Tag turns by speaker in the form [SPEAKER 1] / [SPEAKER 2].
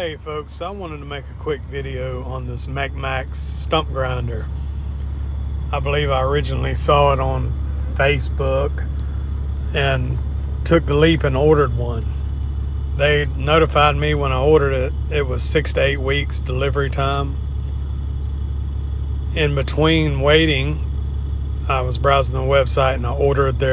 [SPEAKER 1] Hey folks, I wanted to make a quick video on this MechMaxx stump grinder. I believe I originally saw it on Facebook and took the leap and ordered one. They notified me when I ordered it, it was 6 to 8 weeks delivery time. In between waiting, I was browsing the website and I ordered their